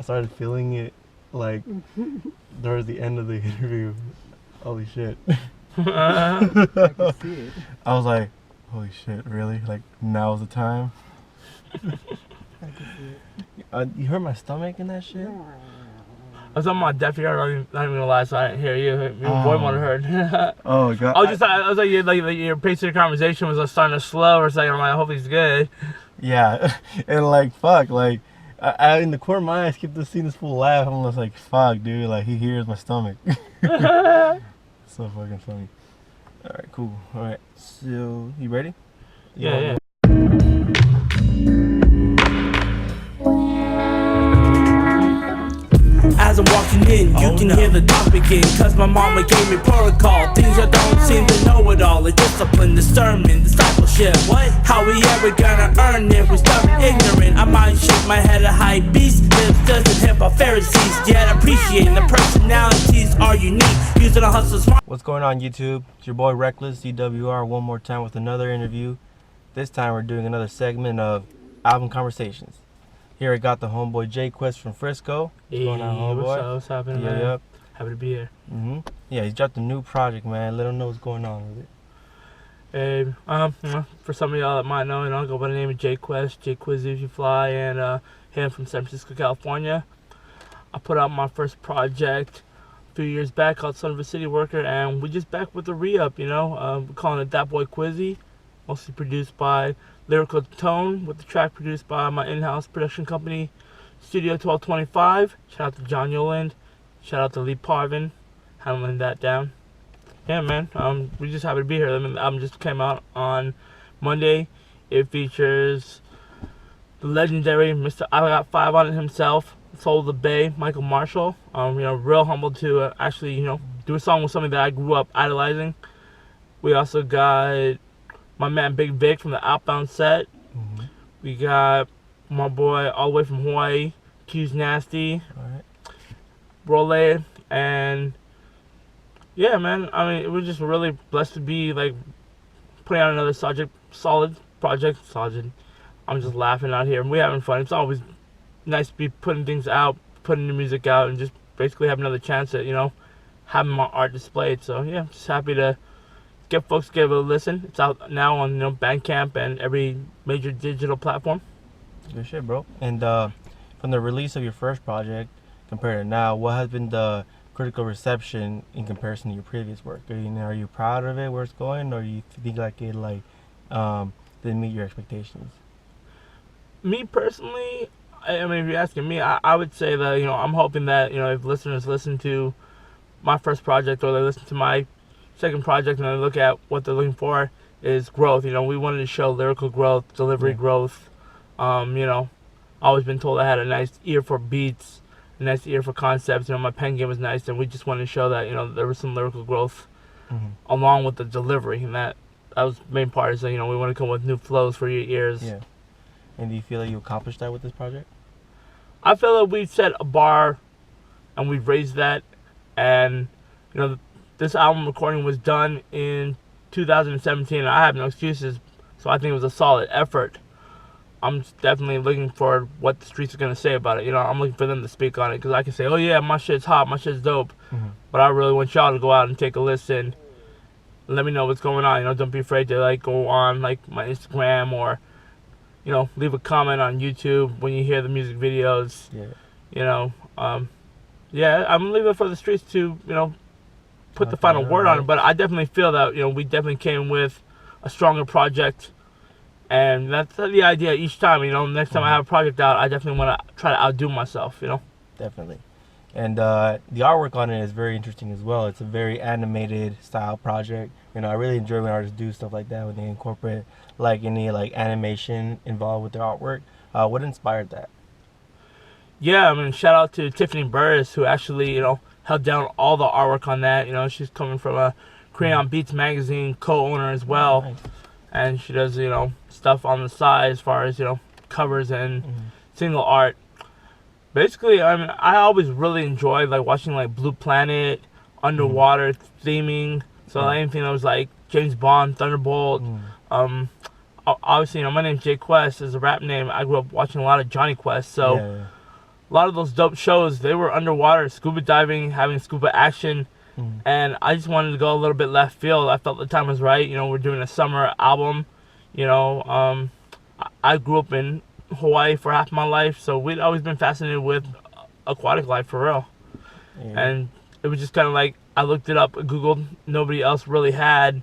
I started feeling it like towards the end of the interview. Holy shit. I can see it. I was like, holy shit, really? Like, now's the time? I can see it. You hurt my stomach in that shit? I was on my deaf ear, not even gonna lie, so I didn't hear you. Your boy might have heard. Oh, God. I was like, your pace of the conversation was starting to slow for a second. I'm like, I hope he's good. Yeah, and like, fuck, like, I in the corner of my eyes kept seeing this fool laugh. I'm just like, fuck, dude, like, he hears my stomach. So fucking funny. All right, cool. All right, so, you ready? Yeah. As I'm walking in, you can hear the talk begin. Cause my mama gave me protocol. Things I don't seem to know it all. Like discipline, discernment, discipleship. What? How we ever gonna earn it? We stubborn, ignorant. I might shake my head a high beast. Lips doesn't hip hop Pharisees. Yet appreciating the personalities are unique. Using a hustle smart. What's going on, YouTube? It's your boy Reckless, DWR, one more time with another interview. This time we're doing another segment of Album Conversations. Here I got the homeboy J Quest from Frisco. What's going on, homeboy? What's happening, man? Yep. Happy to be here. Yeah, he's dropped a new project, man. Let him know what's going on with it. Hey, for some of y'all that might know, I'll go by the name of J Quest, J Quizzy if you fly, and hey, I'm from San Francisco, California. I put out my first project a few years back called Son of a City Worker, and we just back with the re-up, we're calling it that Boy Quizzy, mostly produced by Lyrical Tone, with the track produced by my in-house production company, Studio 1225. Shout out to John Yoland. Shout out to Lee Parvin, handling that down. Yeah, man, we just happy to be here. The album just came out on Monday. It features the legendary Mr. I Got Five on it himself, Soul of the Bay, Michael Marshall. Real humbled to actually, do a song with somebody that I grew up idolizing. We also got my man Big Vic from the Outbound set. We got my boy all the way from Hawaii, Q's Nasty, Role, and yeah, man. We're just really blessed to be like putting out another solid project. I'm just laughing out here. We're having fun. It's always nice to be putting things out, putting the music out, and just basically have another chance at having my art displayed. So yeah, just happy to get folks to give it a listen. It's out now on Bandcamp and every major digital platform. Good shit, bro. And from the release of your first project compared to now, what has been the critical reception in comparison to your previous work? Are you proud of it, where it's going, or you think like it didn't meet your expectations? Me personally, if you're asking me, I would say that I'm hoping that if listeners listen to my first project or they listen to my second project and they look at what they're looking for is growth. We wanted to show lyrical growth, delivery growth. Always been told I had a nice ear for beats, a nice ear for concepts. My pen game was nice, and we just wanted to show that there was some lyrical growth along with the delivery, and that was the main part. Is that we want to come with new flows for your ears. Yeah. And do you feel like you accomplished that with this project? I feel like we've set a bar, and we've raised that, and this album recording was done in 2017, and I have no excuses, so I think it was a solid effort. I'm definitely looking for what the streets are going to say about it. I'm looking for them to speak on it, because I can say, oh yeah, my shit's hot, my shit's dope, but I really want y'all to go out and take a listen, and let me know what's going on. Don't be afraid to go on my Instagram or leave a comment on YouTube when you hear the music videos. I'm leaving it for the streets to put the final word on it, but I definitely feel that we definitely came with a stronger project, and that's the idea each time. Next time I have a project out, I definitely want to try to outdo myself. Definitely. And the artwork on it is very interesting as well. It's a very animated style project. I really enjoy when artists do stuff like that, when they incorporate any animation involved with their artwork. What inspired that? Yeah, shout out to Tiffany Burris, who actually held down all the artwork on that. She's coming from a Crayon Beats magazine co-owner as well. Nice. And she does stuff on the side as far as covers and single art. Basically, I always really enjoyed watching Blue Planet, underwater theming. So anything that was James Bond, Thunderbolt. Obviously, my name's J Quest is a rap name. I grew up watching a lot of Johnny Quest, so a lot of those dope shows, they were underwater, scuba diving, having scuba action. And I just wanted to go a little bit left field. I felt the time was right. You know, we're doing a summer album. You know, I grew up in Hawaii for half my life, so we'd always been fascinated with aquatic life for real. Yeah. And it was just kind of like, I looked it up, Googled. Nobody else really had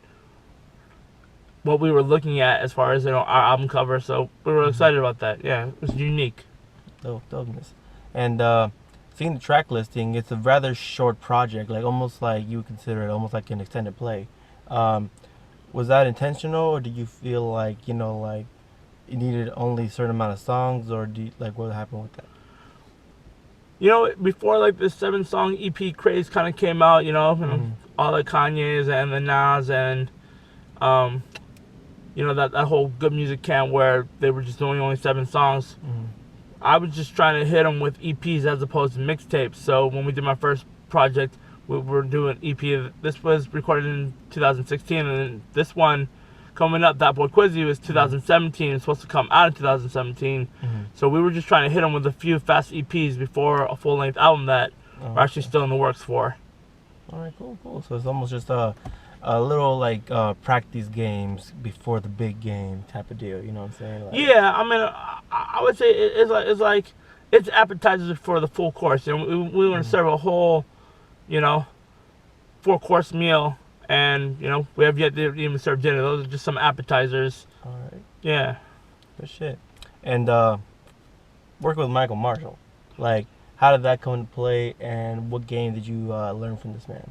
what we were looking at as far as, you know, our album cover. So we were excited about that. Yeah, it was unique. Dopeness. And seeing the track listing, it's a rather short project, like almost like you would consider it almost like an extended play. Was that intentional, or did you feel like, you know, like you needed only a certain amount of songs, or like what happened with that? You know, before like the 7-song EP craze kind of came out, you know, all the Kanye's and the Nas and, you know, that whole good music camp where they were just doing only 7 songs. I was just trying to hit them with EPs as opposed to mixtapes. So when we did my first project, we were doing EP. This was recorded in 2016, and then this one coming up, that Boy Quizzy, was 2017. It's supposed to come out in 2017. So we were just trying to hit them with a few fast EPs before a full-length album that we're actually still in the works for. All right, cool. So it's almost just a little like practice games before the big game type of deal. You know what I'm saying? Like, Yeah, I mean, I would say it's appetizers for the full course. You know, we want to serve a whole, you know, 4-course meal, and you know, we have yet to even serve dinner. Those are just some appetizers. all right, Yeah. good shit. And working with Michael Marshall, like, how did that come into play, and what game did you learn from this man?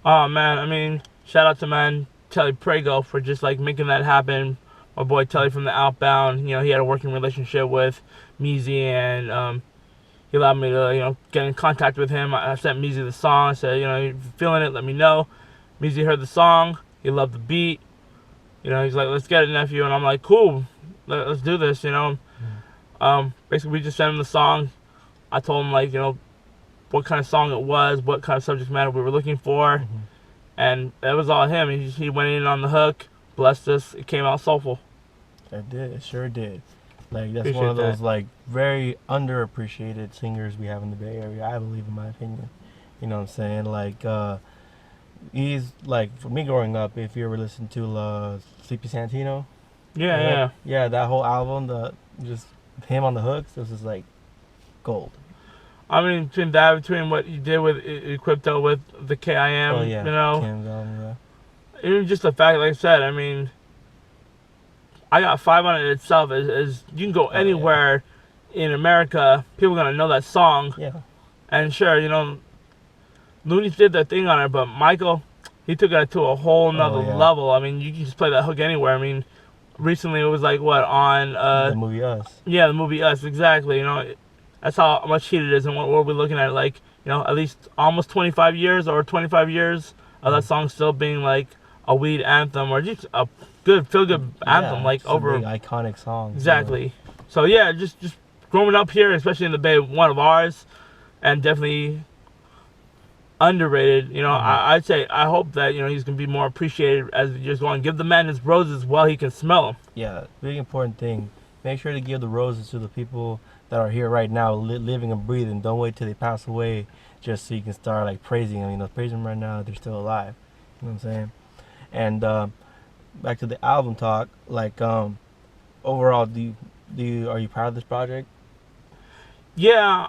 Oh man, I mean, shout out to man Telly Prego for just like making that happen. My boy Telly from the Outbound, you know, he had a working relationship with Meezy, and he allowed me to, you know, get in contact with him. I sent Meezy the song. I said, you know, if you're feeling it, let me know. Meezy heard the song. He loved the beat. You know, he's like, let's get it, nephew. And I'm like, cool, let's do this, you know. Basically, we just sent him the song. I told him, like, you know, what kind of song it was, what kind of subject matter we were looking for. And that was all him. He went in on the hook, blessed us. It came out soulful. It did. It sure did. Like, that's Appreciate one of those that. like very underappreciated singers we have in the Bay Area, I believe, in my opinion. You know what I'm saying? Like, he's like, for me growing up, if you ever listened to Sleepy Santino, Yeah. that whole album, just him on the hooks, it was just like gold. I mean, between what you did with Equipto with the KIM, Oh yeah, you know, Kim's album, yeah. even just the fact, like I said, I mean, I Got 5 on it itself is you can go anywhere in America, people are gonna know that song. Yeah. And sure, you know, Looney's did their thing on it, but Michael, he took it to a whole nother level. I mean, you can just play that hook anywhere. I mean, recently it was like what on the movie Us. Yeah, the movie Us, exactly. You know, that's how much heat it is, and what we're looking at, like, you know, at least almost 25 years or 25 years of that song still being like a weed anthem or just a good feel-good anthem, like it's a over big iconic song. exactly. So yeah, just growing up here, especially in the Bay, one of ours, and definitely underrated. You know, I'd say I hope that, you know, he's gonna be more appreciated as the years go on. Give the man his roses while he can smell them. Yeah, big important thing. Make sure to give the roses to the people that are here right now, living and breathing. Don't wait till they pass away just so you can start like praising them. You know, praise them right now, they're still alive. You know what I'm saying? And back to the album talk. Like, overall, are you proud of this project? Yeah,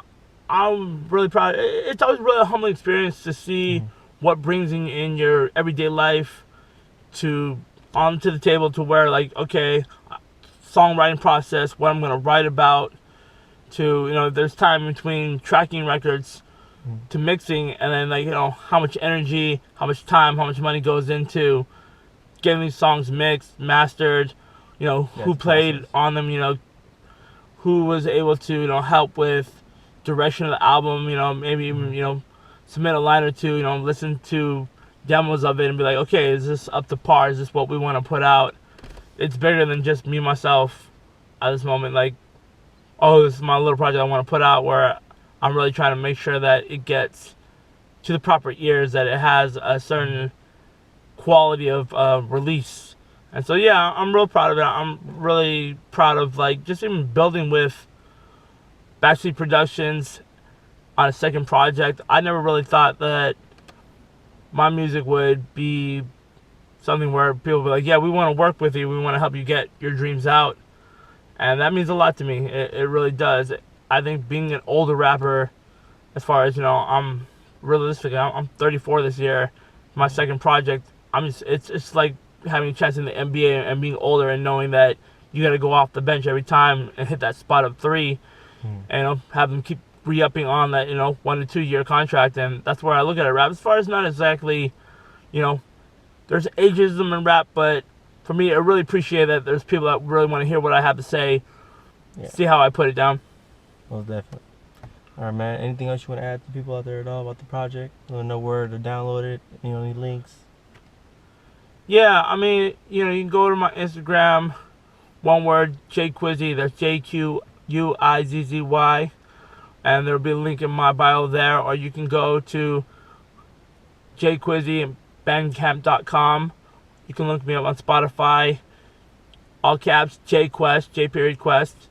I'm really proud. It's always really a humbling experience to see what brings in your everyday life to onto the table, to where, like, okay, songwriting process, what I'm gonna write about, to, you know, there's time between tracking records to mixing, and then, like, you know, how much energy, how much time, how much money goes into getting these songs mixed, mastered, you know, who played on them, you know, who was able to, you know, help with direction of the album, you know, maybe even, you know, submit a line or two, you know, listen to demos of it and be like, okay, is this up to par? Is this what we want to put out? It's bigger than just me, myself, at this moment. Like, oh, this is my little project I want to put out, where I'm really trying to make sure that it gets to the proper ears, that it has a certain quality of release. And so, yeah, I'm real proud of it. I'm really proud of, like, just even building with Backstreet Productions on a second project. I never really thought that my music would be something where people would be like, yeah, we want to work with you. We want to help you get your dreams out. And that means a lot to me. It really does. I think being an older rapper, as far as, I'm realistic. I'm 34 this year. My second project, it's like having a chance in the NBA and being older and knowing that you got to go off the bench every time and hit that spot of 3 and have them keep re-upping on that 1 to 2 year contract. And that's where I look at it. Rap, as far as not exactly, there's ageism in rap, but for me, I really appreciate that there's people that really want to hear what I have to say, see how I put it down. Most definitely. All right, man. Anything else you want to add to people out there at all about the project? You want to know where to download it? Any links? Yeah, I mean, you can go to my Instagram, one word, J Quizzy. That's JQUIZZY, and there'll be a link in my bio there, or you can go to jquizzy@bandcamp.com. You can look me up on Spotify, all caps, J-Quest, J.Quest.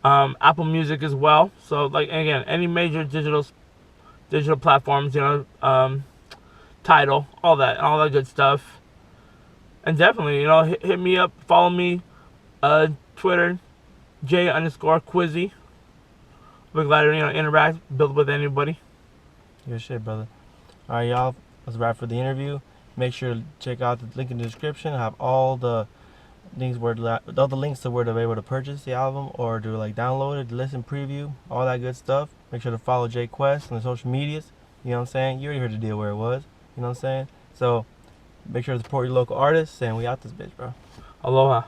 Apple Music as well. So, again, any major digital platforms, Tidal, all that good stuff. And definitely, hit me up, follow me, Twitter, J_Quizzy. We're glad to interact, build with anybody. Good shit, brother. All right, y'all. Let's wrap for the interview. Make sure to check out the link in the description. I have all the links all the links to where to be able to purchase the album or to download it, listen, preview, all that good stuff. Make sure to follow J Quest on the social medias. You know what I'm saying? You already heard the deal where it was. You know what I'm saying? So make sure to support your local artists, and we out this bitch, bro. Aloha.